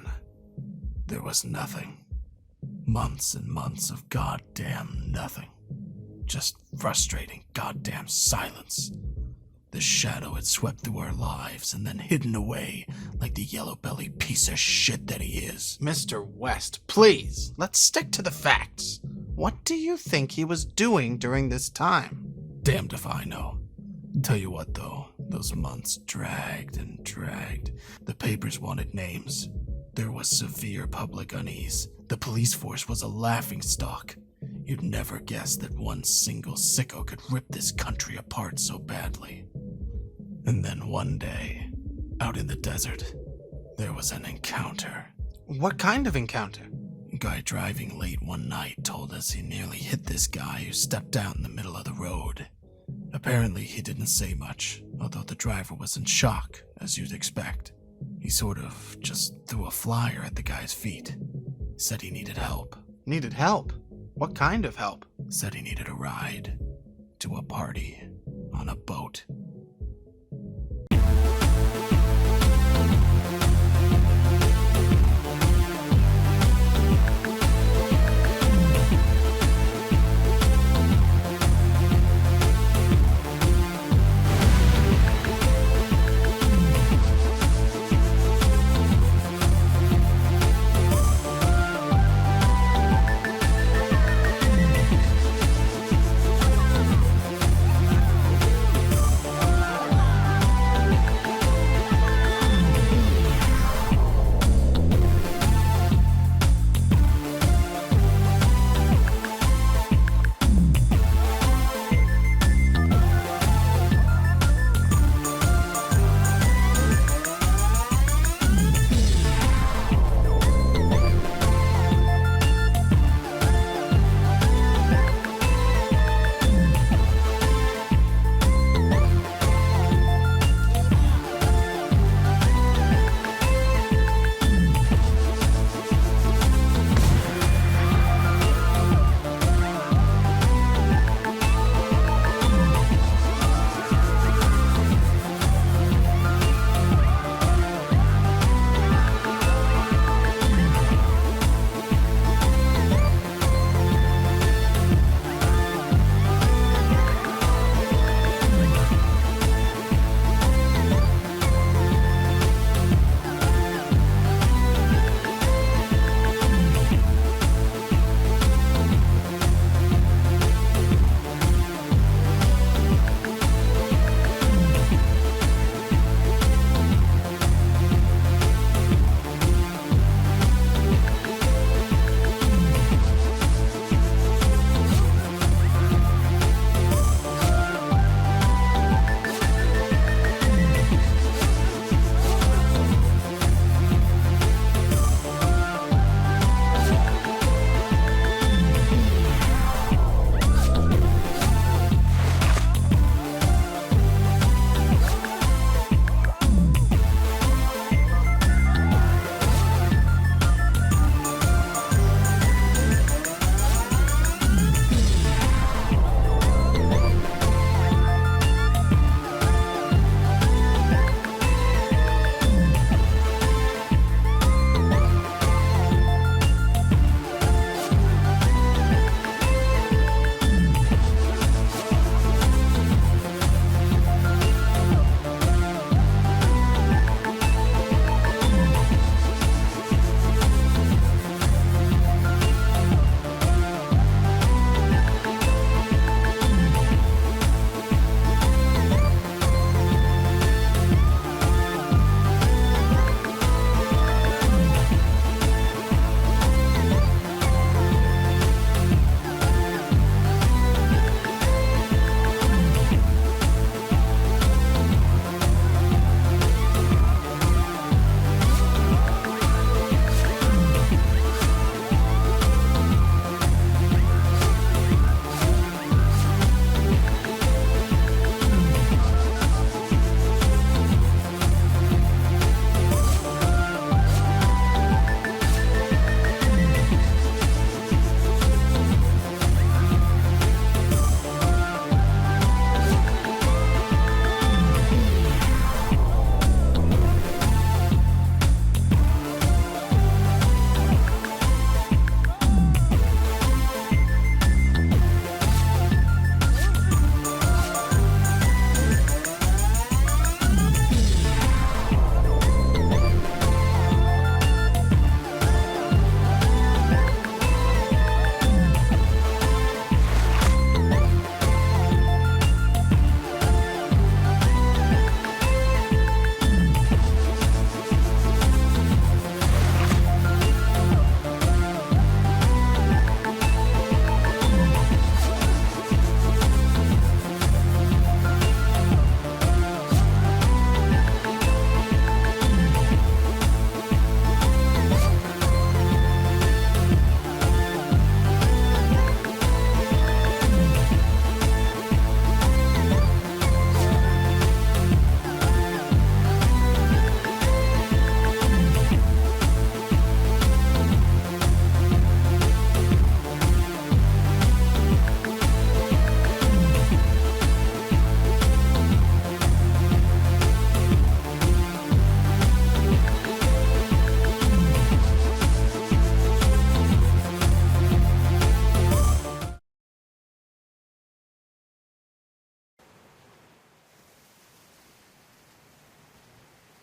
then, there was nothing. Months and months of goddamn nothing. Just frustrating goddamn silence. The shadow had swept through our lives and then hidden away like the yellow-bellied piece of shit that he is. Mr. West, please, let's stick to the facts. What do you think he was doing during this time? Damned if I know. Tell you what, though, those months dragged and dragged. The papers wanted names. There was severe public unease. The police force was a laughingstock. You'd never guess that one single sicko could rip this country apart so badly. And then one day, out in the desert, there was an encounter. What kind of encounter? A guy driving late one night told us he nearly hit this guy who stepped out in the middle of the road. Apparently, he didn't say much, although the driver was in shock, as you'd expect. He sort of just threw a flyer at the guy's feet. Said he needed help. Needed help? What kind of help? Said he needed a ride to a party on a boat.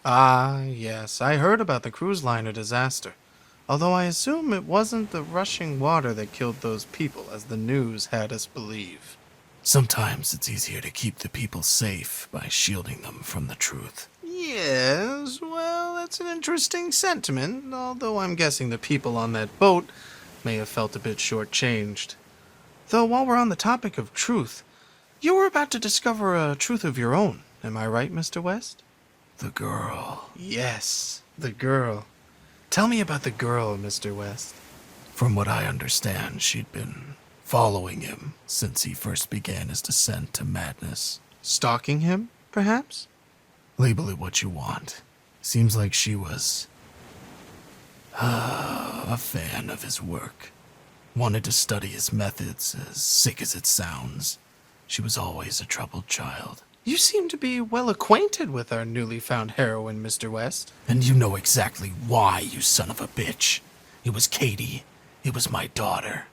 Ah, yes, I heard about the cruise liner disaster. Although I assume it wasn't the rushing water that killed those people, as the news had us believe. Sometimes it's easier to keep the people safe by shielding them from the truth. Yes, well, that's an interesting sentiment, although I'm guessing the people on that boat may have felt a bit shortchanged. Though, while we're on the topic of truth, you were about to discover a truth of your own, am I right, Mr. West? The girl. Yes, the girl. Tell me about the girl, Mr. West. From what I understand, she'd been following him since he first began his descent to madness. Stalking him, perhaps? Label it what you want. Seems like she was a fan of his work. Wanted to study his methods, as sick as it sounds. She was always a troubled child. You seem to be well acquainted with our newly found heroine, Mr. West. And you know exactly why, you son of a bitch. It was Katie. It was my daughter.